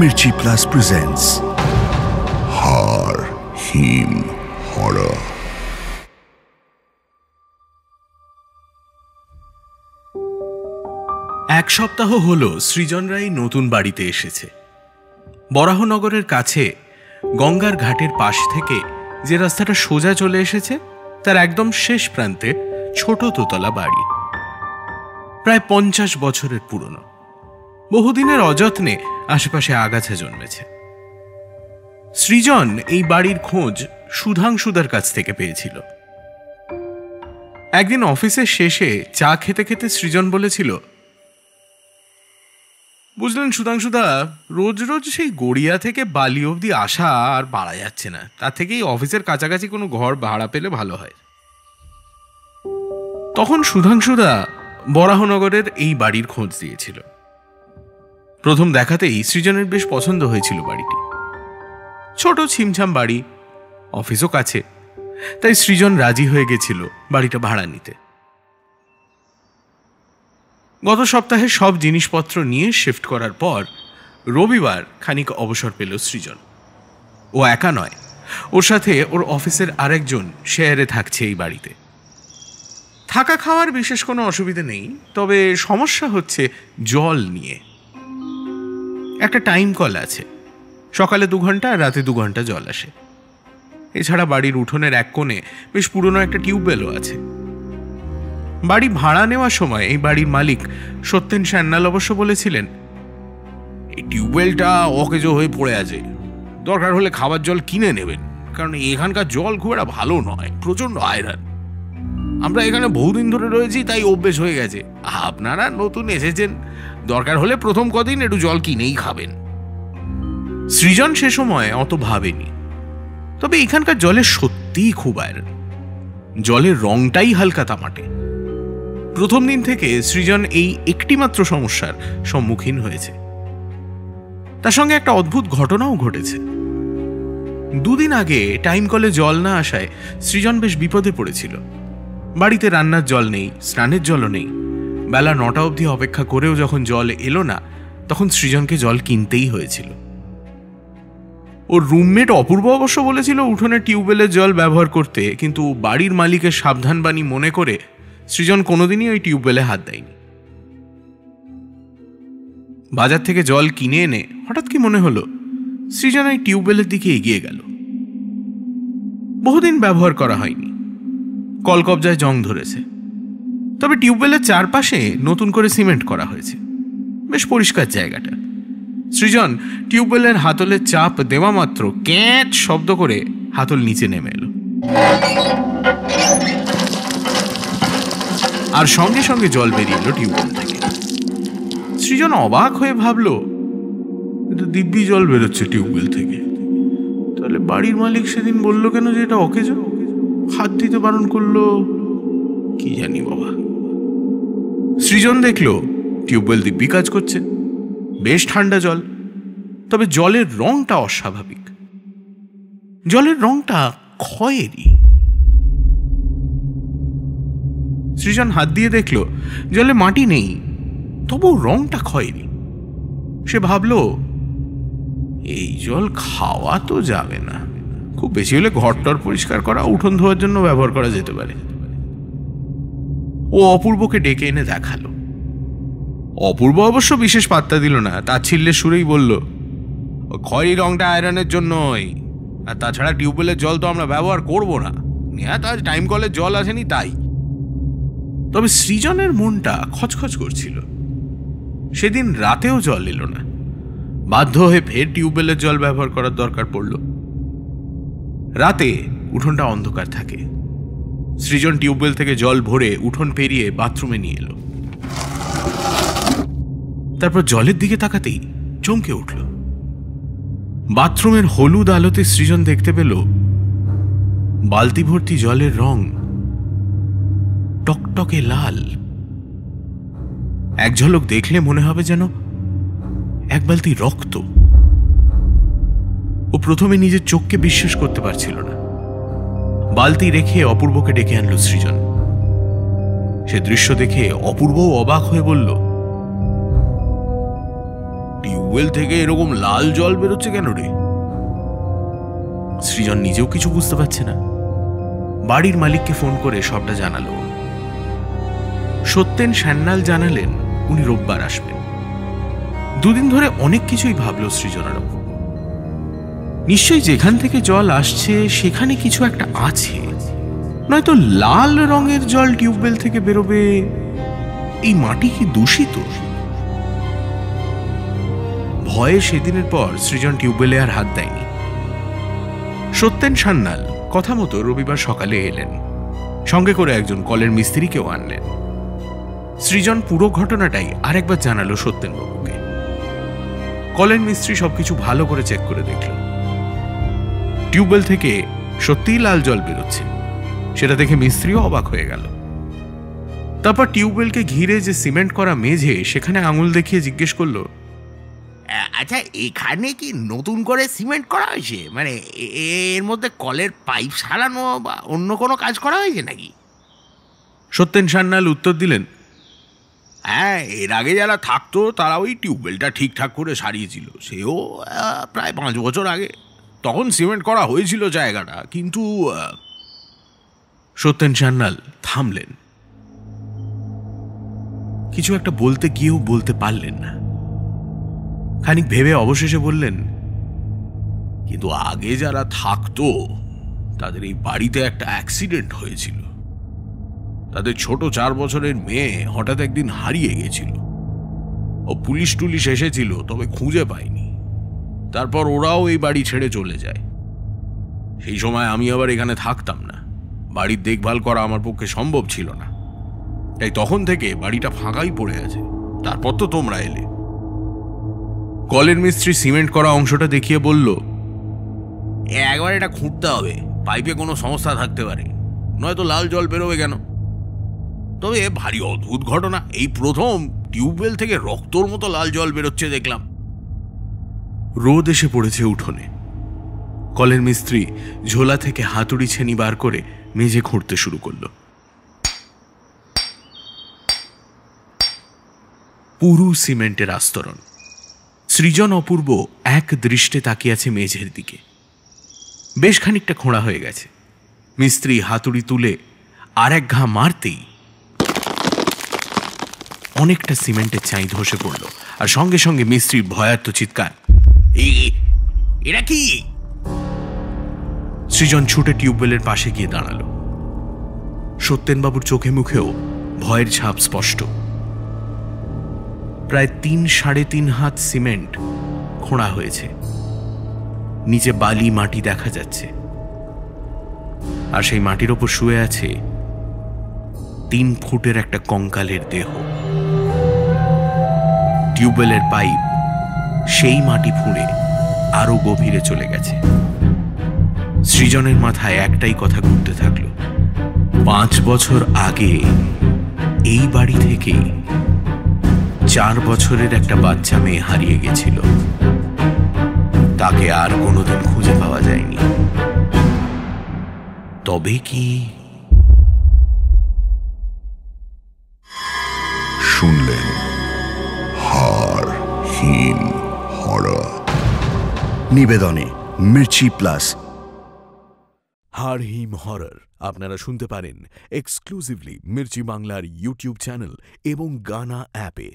Mirchi Plus presents Har Him Horror. এক সপ্তাহ হলো সৃজন রায় নতুন বাড়িতে এসেছে। বরাহনগরের কাছে গঙ্গার ঘাটের পাশ থেকে যে রাস্তাটা সোজা চলে এসেছে তার একদম শেষ প্রান্তে ছোট দোতলা বাড়ি, প্রায় 50 বছরের পুরনো। বহুদিনের অযত্নে আশেপাশে আগাছা জন্মেছে। সৃজন এই বাড়ির খোঁজ সুধাংশুদার কাছ থেকে পেয়েছিল। একদিন অফিসের শেষে চা খেতে খেতে সৃজন বলেছিল, বুঝলেন সুধাংশুদা, রোজ রোজ সেই গড়িয়া থেকে বালি অবধি আসা আর পারা যাচ্ছে না। তার থেকেই অফিসের কাছাকাছি কোনো ঘর ভাড়া পেলে ভালো হয়। তখন সুধাংশুদা বরাহনগরের এই বাড়ির খোঁজ দিয়েছিল। প্রথম দেখাতেই সৃজনের বেশ পছন্দ হয়েছিল বাড়িটি। ছোট ছিমছাম বাড়ি, অফিসও কাছে, তাই সৃজন রাজি হয়ে গেছিল বাড়িটা ভাড়া নিতে। গত সপ্তাহে সব জিনিসপত্র নিয়ে শিফট করার পর রবিবার খানিক অবসর পেল সৃজন। ও একা নয়, ওর সাথে ওর অফিসের আরেকজন শেয়ারে থাকছে এই বাড়িতে। থাকা খাওয়ার বিশেষ কোনো অসুবিধা নেই, তবে সমস্যা হচ্ছে জল নিয়ে। একটা টাইম কল আছে, সকালে 2 ঘন্টা আর রাতে 2 ঘন্টা জল আসে। এছাড়া বাড়ির উঠোনের এক কোণে বেশ পুরনো একটা টিউবওয়েলও আছে। বাড়ি ভাড়া নেওয়ার সময় এই বাড়ির মালিক সত্যেন সান্যাল অবশ্য বলেছিলেন, এই টিউবওয়েলটা অকেজো হয়ে পড়ে আছে, দরকার হলে খাবার জল কিনে নেবেন, কারণ এখানকার জল খুব একটা ভালো নয়, প্রচন্ড আয়রন। আমরা এখানে বহুদিন ধরে রয়েছি, তাই অভ্যেস হয়ে গেছে। আপনারা নতুন এসেছেন, দরকার হলে প্রথম কদিন একটু জল কিনেই খাবেন। সৃজন সে সময় অত ভাবেনি, তবে এখানকার জলের সত্যিই খুব আয়রন। জলের রংটাই হালকা তামাটে। প্রথম দিন থেকে সৃজন এই একটিমাত্র সমস্যার সম্মুখীন হয়েছে। তার সঙ্গে একটা অদ্ভুত ঘটনাও ঘটেছে। 2 দিন আগে টাইম কলে জল না আসায় সৃজন বেশ বিপদে পড়েছিল। বাড়িতে রান্নার জল নেই, স্নানের জলও নেই। বেলা 9টা অবধি অপেক্ষা করেও যখন জল এলো না, তখন সৃজনকে জল কিনতেই হয়েছিল। ওর রুমমেট অপূর্ব অবশ্য বলেছিল উঠোনে টিউবওয়েলের জল ব্যবহার করতে, কিন্তু বাড়ির মালিকের সাবধানবাণী মনে করে সৃজন কোনোদিনই ওই টিউবওয়েলে হাত দেয়নি। বাজার থেকে জল কিনে এনে হঠাৎ কি মনে হলো, সৃজন ওই টিউবওয়েলের দিকে এগিয়ে গেল। বহুদিন ব্যবহার করা হয়নি, কলকবজায় জং ধরেছে, তবে টিউবওয়েলের চারপাশে নতুন করে সিমেন্ট করা হয়েছে। বেশ পরিষ্কার জায়গাটা। সৃজন টিউবওয়েলের হাতলে চাপ দেওয়া মাত্র ক্যাঁচ শব্দ করে হাতল নিচে নেমে এলো, আর সঙ্গে সঙ্গে জল বেরিয়ে এলো টিউবওয়েল থেকে। সৃজন অবাক হয়ে ভাবলো, কিন্তু দিব্যি জল বেরোচ্ছে টিউবওয়েল থেকে, তাহলে বাড়ির মালিক সেদিন বললো কেন যে এটা অকেজো, হাত দিতে বারণ করলো, কি জানি বাবা। সৃজন দেখলো টিউবওয়েল দিব্যি কাজ করছে, বেশ ঠান্ডা জল, তবে জলের রংটা অস্বাভাবিক। জলের রংটা খয়েরি। সৃজন হাত দিয়ে দেখলো জলে মাটি নেই, তবু রংটা খয়েরি। সে ভাবলো, এই জল খাওয়া তো যাবে না, খুব বেশি হলে ঘরটর পরিষ্কার করা, উঠোন ধোয়ার জন্য ব্যবহার করা যেতে পারে। ও অপূর্বকে ডেকে এনে দেখালো। অপূর্ব অবশ্য বিশেষ পাত্তা দিল না, তাচ্ছিল্যের সুরেই বলল, খয়েরি রংটা আয়রনের জন্যই, আর তাছাড়া টিউবওয়েলের জল তো আমরা ব্যবহার করবো না, আজ টাইম কলের জল আসেনি তাই। তবে সৃজনের মনটা খচখচ করছিল। সেদিন রাতেও জল এলো না, বাধ্য হয়ে ফের টিউবওয়েলের জল ব্যবহার করার দরকার পড়ল। রাতে উঠোনটা অন্ধকার থাকে। সৃজন টিউবওয়েল থেকে জল ভরে উঠোন পেরিয়ে বাথরুমে নিয়ে এলো। তারপর জলের দিকে তাকাতেই চমকে উঠল। বাথরুমের হলুদ আলোতে সৃজন দেখতে পেল বালতি ভর্তি জলের রং টকটকে লাল। এক ঝলক দেখলে মনে হবে যেন এক বালতি রক্ত। ও প্রথমে নিজের চোখকে বিশ্বাস করতে পারছিল না। বালতি রেখে অপূর্বকে ডেকে আনলো সৃজন। সে দৃশ্য দেখে অপূর্ব অবাক হয়ে বলল, টিউবওয়েল থেকে এরকম লাল জল বেরোচ্ছে কেন রে? সৃজন নিজেও কিছু বুঝতে পারছে না। বাড়ির মালিককে ফোন করে সবটা জানালো। সত্যেন সান্যাল জানালেন উনি রোববার আসবেন। দুদিন ধরে অনেক কিছুই ভাবল সৃজনারও। নিশ্চয়ই যেখান থেকে জল আসছে সেখানে কিছু একটা আছে, নয়তো লাল রঙের জল টিউবওয়েল থেকে বেরোবে। এই মাটি কি দূষিত? ভয়ে সেদিনের পর সৃজন টিউবওয়েলে আর হাত দেয়নি। সত্যেন সান্যাল কথা মতো রবিবার সকালে এলেন, সঙ্গে করে একজন কলের মিস্ত্রিকেও আনলেন। সৃজন পুরো ঘটনাটাই আরেকবার জানালো সত্যেনবাবুকে। কলের মিস্ত্রি সবকিছু ভালো করে চেক করে দেখল। টিউবওয়েল থেকে সত্যিই লাল জল বেরোচ্ছে, সেটা দেখে মিস্ত্রিও অবাক হয়ে গেল। তারপর টিউবওয়েলকে ঘিরে যে সিমেন্ট করা মেঝে, সেখানে আঙুল দেখিয়ে জিজ্ঞেস করলো, আচ্ছা, এখানে কি নতুন করে সিমেন্ট করা হয়েছে? মানে এর মধ্যে কলের পাইপ সারানো বা অন্য কোনো কাজ করা হয়েছে নাকি? সত্যেন সান্যাল উত্তর দিলেন, হ্যাঁ, এর আগে যারা থাকতো তারা ওই টিউবওয়েলটা ঠিকঠাক করে সারিয়েছিল, সেও প্রায় 5 বছর আগে। তখন সিমেন্ট করা হয়েছিল জায়গাটা, কিন্তু সত্যেন সান্যাল থামলেন। কিছু একটা বলতে গিয়েও বলতে পারলেন না। খানিক ভেবে অবশেষে বললেন, কিন্তু আগে যারা থাকতো তাদের এই বাড়িতে একটা অ্যাক্সিডেন্ট হয়েছিল। তাদের ছোট 4 বছরের মেয়ে হঠাৎ একদিন হারিয়ে গেছিল। ও পুলিশ টুলিশ এসেছিল, তবে খুঁজে পায়নি। তারপর ওরাও এই বাড়ি ছেড়ে চলে যায়। সেই সময় আমি আবার এখানে থাকতাম না, বাড়ির দেখভাল করা আমার পক্ষে সম্ভব ছিল না। তাই তখন থেকে বাড়িটা ফাঁকাই পড়ে আছে। তারপর তো তোমরা এলে। কলের মিস্ত্রি সিমেন্ট করা অংশটা দেখিয়ে বলল, একবার এটা খুঁড়তে হবে, পাইপে কোনো সমস্যা থাকতে পারে, নয়তো লাল জল বেরোবে কেন? তবে ভারী অদ্ভুত ঘটনা, এই প্রথম টিউবওয়েল থেকে রক্তর মতো লাল জল বেরোচ্ছে দেখলাম। রোদ এসে পড়েছে উঠোনে। কলের মিস্ত্রি ঝোলা থেকে হাতুড়ি ছেনি বার করে মেঝে খুঁড়তে শুরু করল। পুরু সিমেন্টের আস্তরণ। সৃজন অপূর্ব এক দৃষ্টে তাকিয়ে আছে মেঝের দিকে। বেশ খানিকটা খোঁড়া হয়ে গেছে। মিস্ত্রি হাতুড়ি তুলে আর এক ঘা মারতেই অনেকটা সিমেন্টের চাই ধসে পড়ল, আর সঙ্গে সঙ্গে মিস্ত্রির ভয়ার্ত চিৎকার, এটা কি? সৃজন ছুটে টিউবওয়েলের পাশে গিয়ে দাঁড়ালো। সত্যেনবাবুর চোখে মুখেও ভয়ের ছাপ স্পষ্ট। প্রায় 3-3.5 হাত সিমেন্ট খোঁড়া হয়েছে। নিচে বালি মাটি দেখা যাচ্ছে, আর সেই মাটির ওপর শুয়ে আছে 3 ফুটের একটা কঙ্কালের দেহ। টিউবওয়েলের পাইপ সেই মাটি ফুঁড়ে আরো গভীরে চলে গেছে। সৃজনের মাথায় একটাই কথা ঘুরতে থাকলো, 5 বছর আগে এই বাড়ি থেকে 4 বছরের একটা বাচ্চা মেয়ে হারিয়ে গেছিল। তাকে আর কোনোদিন খুঁজে পাওয়া যায়নি। তবে কি? শুনলেন হাড় হিম হরর নিবেদনে মির্চি প্লাস। হাড় হিম হরর আপনারা শুনতে পারেন এক্সক্লুসিভলি মির্চি বাংলার ইউটিউব চ্যানেল এবং গানা অ্যাপে।